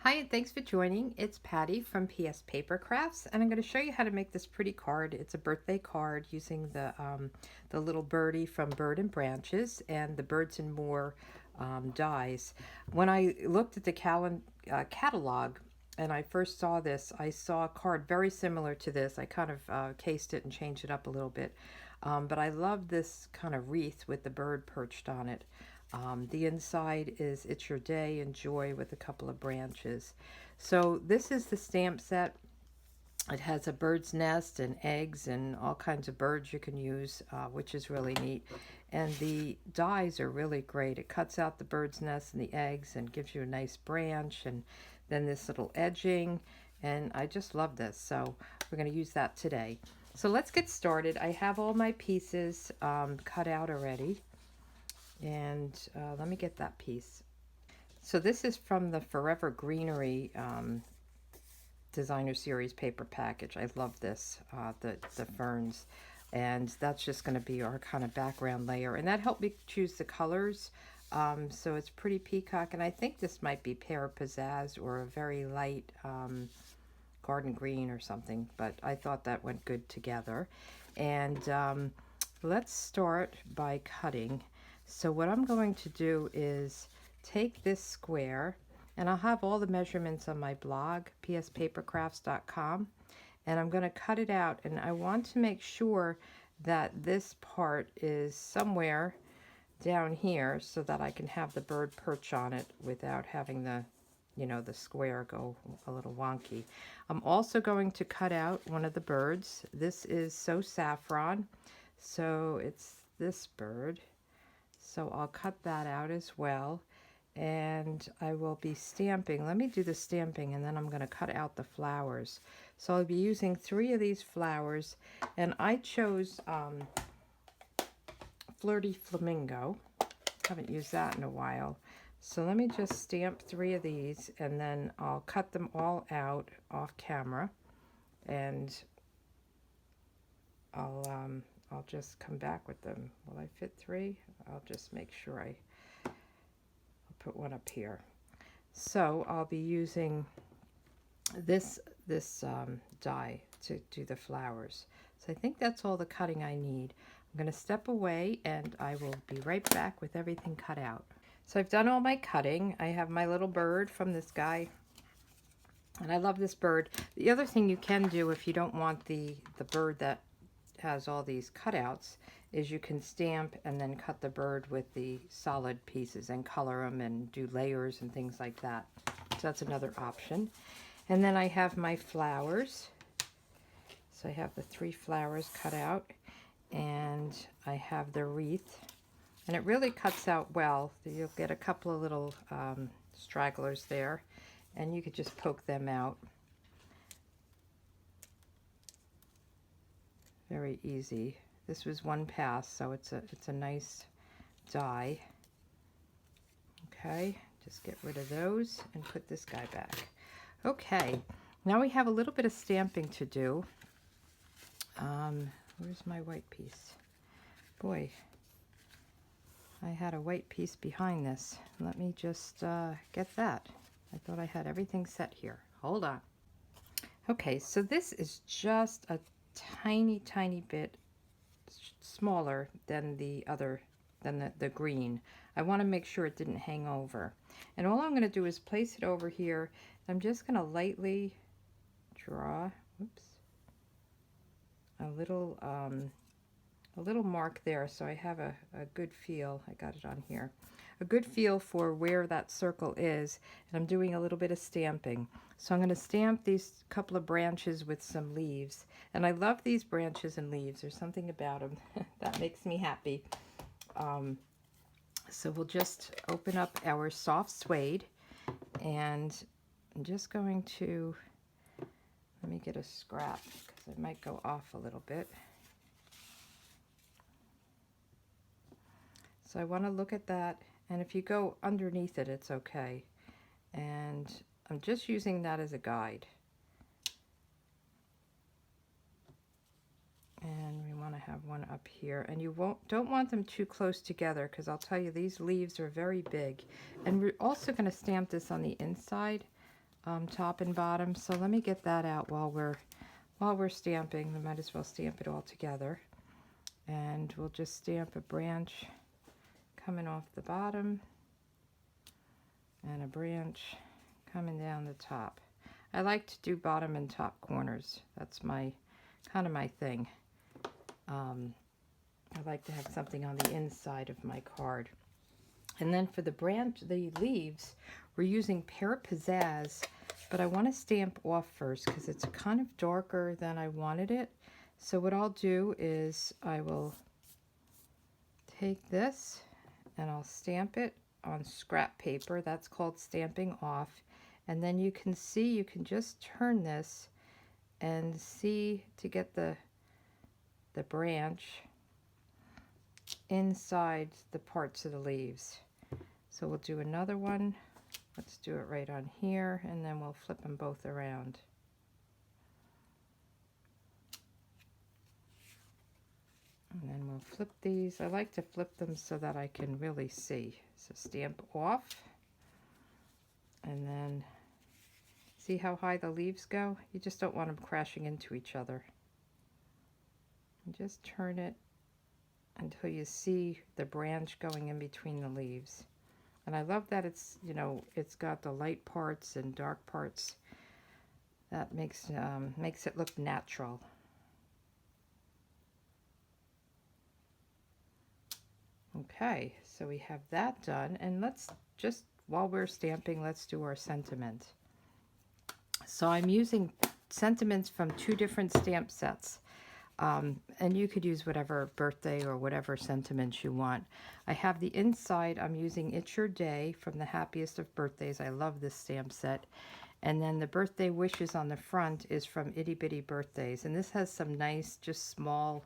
Hi, and thanks for joining. It's Patty from PS Paper Crafts, and I'm going to show you how to make this pretty card. It's a birthday card using the little birdie from Bird and Branches and the Birds and More dies. When I looked at the catalog and I first saw this, I saw a card very similar to this. I kind of cased it and changed it up a little bit, but I love this kind of wreath with the bird perched on it. The inside is It's Your Day, Enjoy with a couple of branches. So this is the stamp set. It has a bird's nest and eggs and all kinds of birds you can use, which is really neat. And the dies are really great. It cuts out the bird's nest and the eggs and gives you a nice branch and then this little edging. And I just love this. So we're going to use that today. So let's get started. I have all my pieces cut out already. And let me get that piece. So this is from the Forever Greenery designer series paper package. I love this, the ferns. And that's just going to be our kind of background layer. And that helped me choose the colors. So it's pretty peacock. And I think this might be pear pizzazz or a very light garden green or something. But I thought that went good together. And let's start by cutting. So what I'm going to do is take this square, and I'll have all the measurements on my blog, pspapercrafts.com, and I'm going to cut it out, and I want to make sure that this part is somewhere down here so that I can have the bird perch on it without having the square go a little wonky. I'm also going to cut out one of the birds. This is So Saffron, so it's this bird. So I'll cut that out as well, and I will be stamping. Let me do the stamping, and then I'm going to cut out the flowers. So I'll be using 3 of these flowers, and I chose Flirty Flamingo. Haven't used that in a while. So let me just stamp 3 of these, and then I'll cut them all out off camera, and I'll just come back with them. Will I fit 3? I'll just make sure I'll put one up here. So I'll be using this die to do the flowers. So I think that's all the cutting I need. I'm going to step away and I will be right back with everything cut out. So I've done all my cutting. I have my little bird from this guy. And I love this bird. The other thing you can do if you don't want the bird that has all these cutouts is you can stamp and then cut the bird with the solid pieces and color them and do layers and things like that. So that's another option. And then I have my flowers. So I have the 3 flowers cut out, and I have the wreath, and it really cuts out well. You'll get a couple of little stragglers there, and you could just poke them out. Very easy. This was 1 pass, so it's a nice die. Okay, just get rid of those and put this guy back. Okay, now we have a little bit of stamping to do. Where's my white piece? Boy, I had a white piece behind this. Let me just get that. I thought I had everything set here. Hold on. Okay, so this is just a tiny bit smaller than the green. I want to make sure it didn't hang over, and all I'm going to do is place it over here. I'm just going to lightly draw a little mark there, so I have a good feel. I got it on here. A good feel for where that circle is, and I'm doing a little bit of stamping. So I'm going to stamp these couple of branches with some leaves, and I love these branches and leaves. There's something about them that makes me happy. So we'll just open up our soft suede, and I'm just going to, let me get a scrap because it might go off a little bit. So I want to look at that, and if you go underneath it, it's okay. And I'm just using that as a guide. And we want to have one up here, and you don't want them too close together, because I'll tell you these leaves are very big. And we're also going to stamp this on the inside. top and bottom. So let me get that out while we're stamping. We might as well stamp it all together. And we'll just stamp a branch coming off the bottom and a branch coming down the top. I like to do bottom and top corners. That's my kind of my thing. I like to have something on the inside of my card. And then for the leaves, we're using Pear Pizzazz, but I want to stamp off first because it's kind of darker than I wanted it. So what I'll do is I will take this and I'll stamp it on scrap paper. That's called stamping off. And then you can see, you can just turn this and see to get the branch inside the parts of the leaves. So we'll do another one. Let's do it right on here, and then we'll flip them both around. And then we'll flip these. I like to flip them so that I can really see. So stamp off, and then see how high the leaves go? You just don't want them crashing into each other. And just turn it until you see the branch going in between the leaves. And I love that it's, you know, it's got the light parts and dark parts. That makes it look natural. Okay, so we have that done, and let's just, while we're stamping, let's do our sentiment. So I'm using sentiments from 2 different stamp sets. And you could use whatever birthday or whatever sentiments you want. I have the inside, I'm using It's Your Day from the Happiest of Birthdays. I love this stamp set. And then the birthday wishes on the front is from Itty Bitty Birthdays. And this has some nice, just small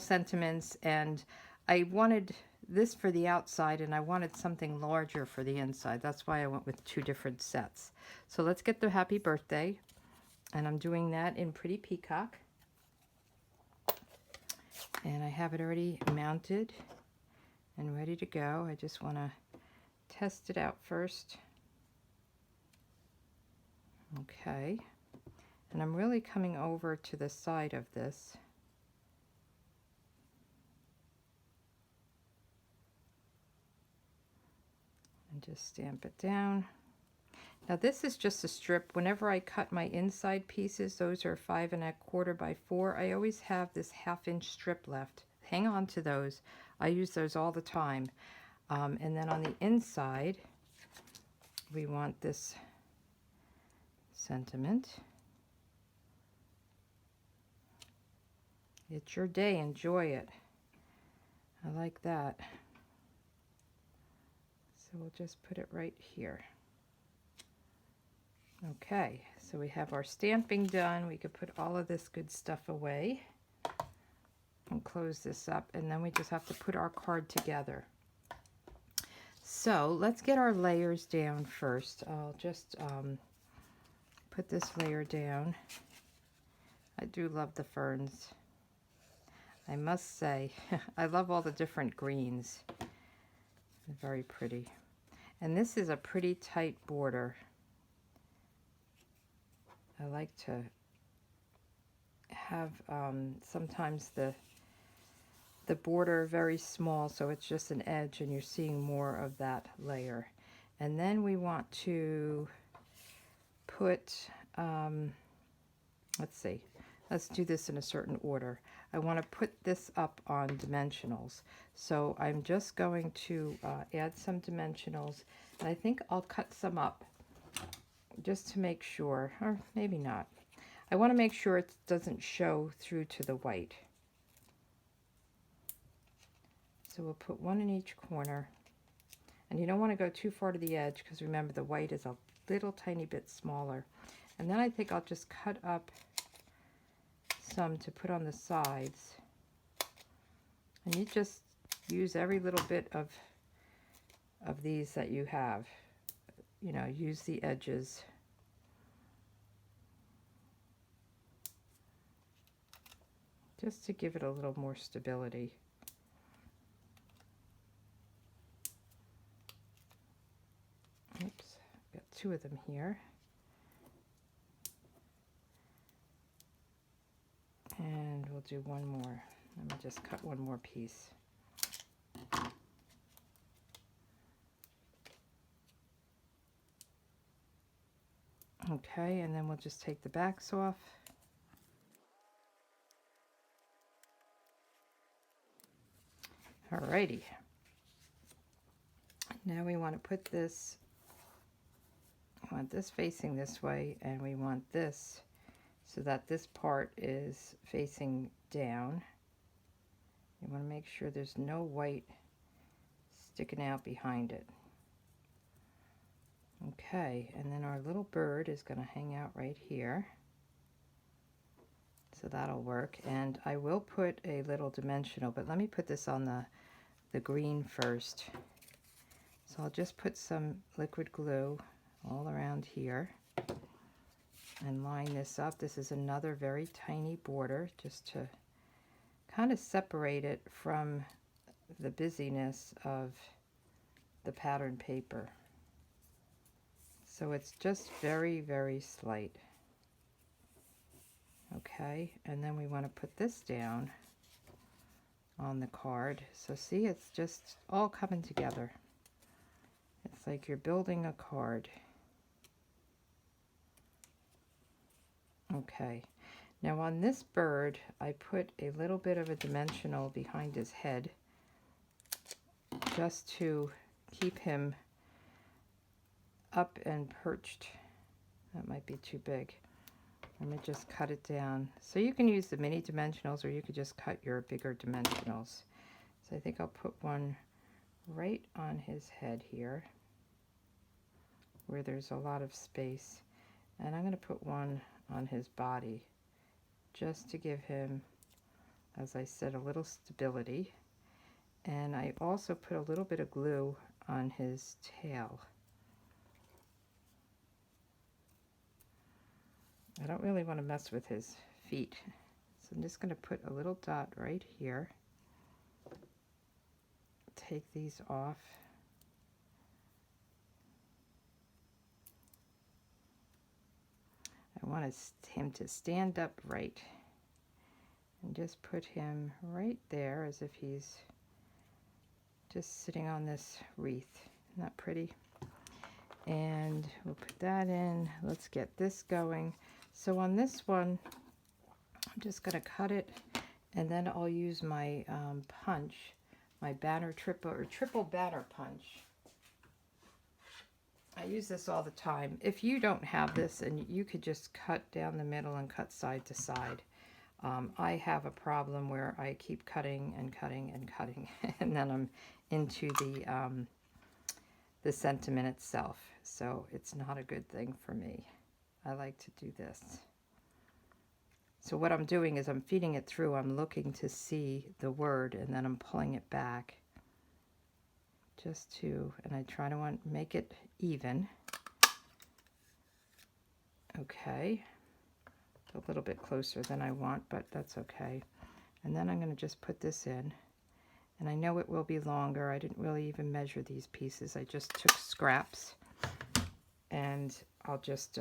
sentiments. And I wanted this for the outside, and I wanted something larger for the inside. That's why I went with 2 different sets. So let's get the happy birthday. And I'm doing that in Pretty Peacock. And I have it already mounted and ready to go. I just want to test it out first. Okay. And I'm really coming over to the side of this. And just stamp it down. Now this is just a strip. Whenever I cut my inside pieces, those are 5 1/4 by 4. I always have this 1/2 inch strip left. Hang on to those. I use those all the time. And then on the inside, we want this sentiment. It's your day, enjoy it. I like that. So we'll just put it right here. Okay, so we have our stamping done. We could put all of this good stuff away and close this up, and then we just have to put our card together. So let's get our layers down first. I'll just put this layer down. I do love the ferns. I must say, I love all the different greens. They're very pretty. And this is a pretty tight border. I like to have sometimes the border very small, so it's just an edge and you're seeing more of that layer. And then we want to put, let's see, let's do this in a certain order. I want to put this up on dimensionals. So I'm just going to add some dimensionals, and I think I'll cut some up just to make sure, or maybe not. I want to make sure it doesn't show through to the white. So we'll put 1 in each corner. And you don't want to go too far to the edge, because remember the white is a little tiny bit smaller. And then I think I'll just cut up some to put on the sides. And you just use every little bit of these that you have. You know, use the edges. Just to give it a little more stability. Oops, got 2 of them here. And we'll do one more. Let me just cut one more piece. Okay, and then we'll just take the backs off. Alrighty. Now we want to put this, we want this facing this way, and we want this so that this part is facing down. You want to make sure there's no white sticking out behind it. Okay, and then our little bird is going to hang out right here. So that'll work. And I will put a little dimensional, but let me put this on the green first. So I'll just put some liquid glue all around here and line this up. This is another very tiny border just to kind of separate it from the busyness of the pattern paper. So it's just very, very slight. Okay, and then we want to put this down on the card. So see, it's just all coming together. It's like you're building a card. Okay, now on this bird, I put a little bit of a dimensional behind his head just to keep him up and perched. That might be too big. Let me just cut it down. So you can use the mini dimensionals, or you could just cut your bigger dimensionals. So I think I'll put one right on his head here where there's a lot of space. And I'm going to put one on his body just to give him, as I said, a little stability. And I also put a little bit of glue on his tail. I don't really want to mess with his feet, so I'm just going to put a little dot right here. Take these off. I want him to stand up right, and just put him right there as if he's just sitting on this wreath. Isn't that pretty? And we'll put that in. Let's get this going. So on this one, I'm just going to cut it, and then I'll use my punch, my triple banner punch. I use this all the time. If you don't have this, and you could just cut down the middle and cut side to side. I have a problem where I keep cutting and cutting and cutting, and then I'm into the sentiment itself. So it's not a good thing for me. I like to do this. So what I'm doing is I'm feeding it through. I'm looking to see the word, and then I'm pulling it back just to, and I try to make it even. Okay, a little bit closer than I want, but that's okay. And then I'm going to just put this in, and I know it will be longer. I didn't really even measure these pieces. I just took scraps, and I'll just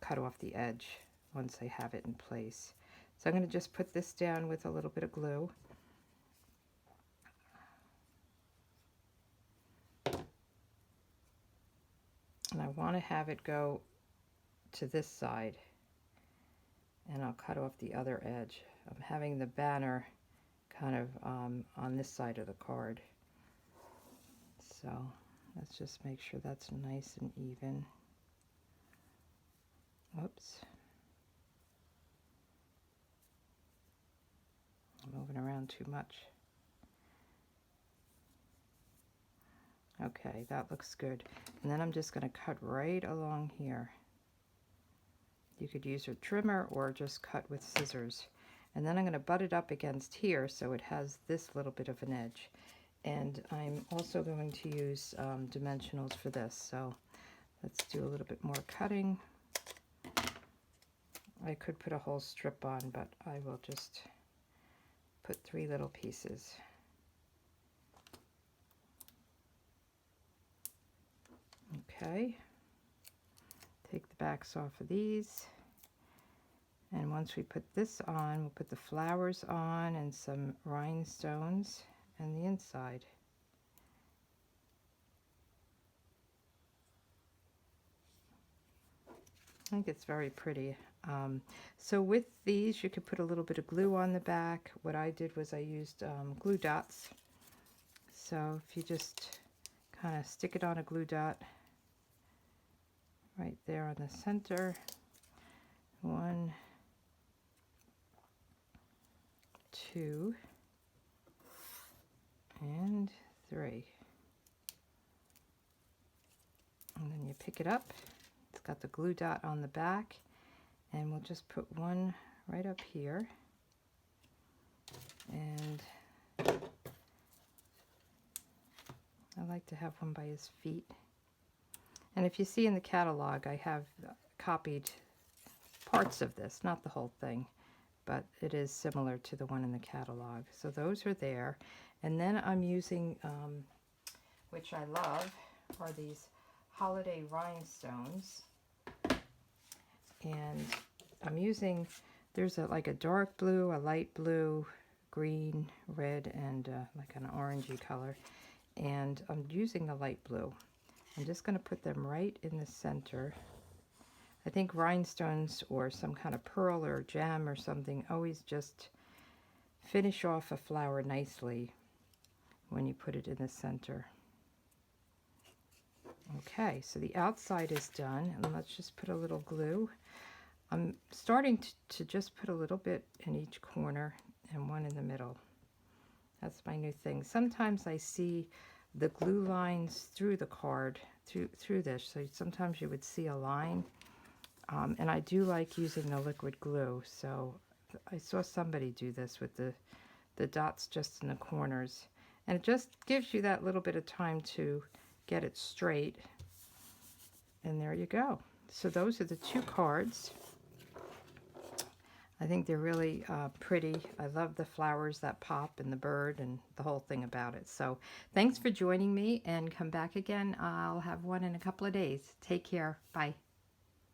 cut off the edge once I have it in place. So I'm going to just put this down with a little bit of glue. And I want to have it go to this side, and I'll cut off the other edge. I'm having the banner kind of on this side of the card. So let's just make sure that's nice and even. Whoops. I'm moving around too much. Okay, that looks good. And then I'm just going to cut right along here. You could use a trimmer or just cut with scissors. And then I'm going to butt it up against here so it has this little bit of an edge. And I'm also going to use dimensionals for this. So let's do a little bit more cutting. I could put a whole strip on, but I will just put 3 little pieces. Okay. take the backs off of these. And once we put this on, we'll put the flowers on and some rhinestones and the inside. I think it's very pretty. So with these, you could put a little bit of glue on the back. What I did was I used glue dots. So if you just kind of stick it on a glue dot right there on the center. 1, 2, and 3. And then you pick it up. It's got the glue dot on the back, and we'll just put one right up here. And I like to have one by his feet. And if you see in the catalog, I have copied parts of this, not the whole thing, but it is similar to the one in the catalog. So those are there. And then I'm using, which I love, are these holiday rhinestones. And I'm using, there's like a dark blue, a light blue, green, red, and like an orangey color. And I'm using the light blue. I'm just going to put them right in the center. I think rhinestones or some kind of pearl or gem or something always just finish off a flower nicely when you put it in the center. Okay, so the outside is done, and let's just put a little glue. I'm starting to just put a little bit in each corner and one in the middle. That's my new thing. Sometimes I see the glue lines through the card, through this, so sometimes you would see a line. And I do like using the liquid glue, so I saw somebody do this with the dots just in the corners. And it just gives you that little bit of time to get it straight. And there you go. So those are the 2 cards. I think they're really pretty. I love the flowers that pop and the bird and the whole thing about it. So thanks for joining me, and come back again. I'll have one in a couple of days. Take care. Bye.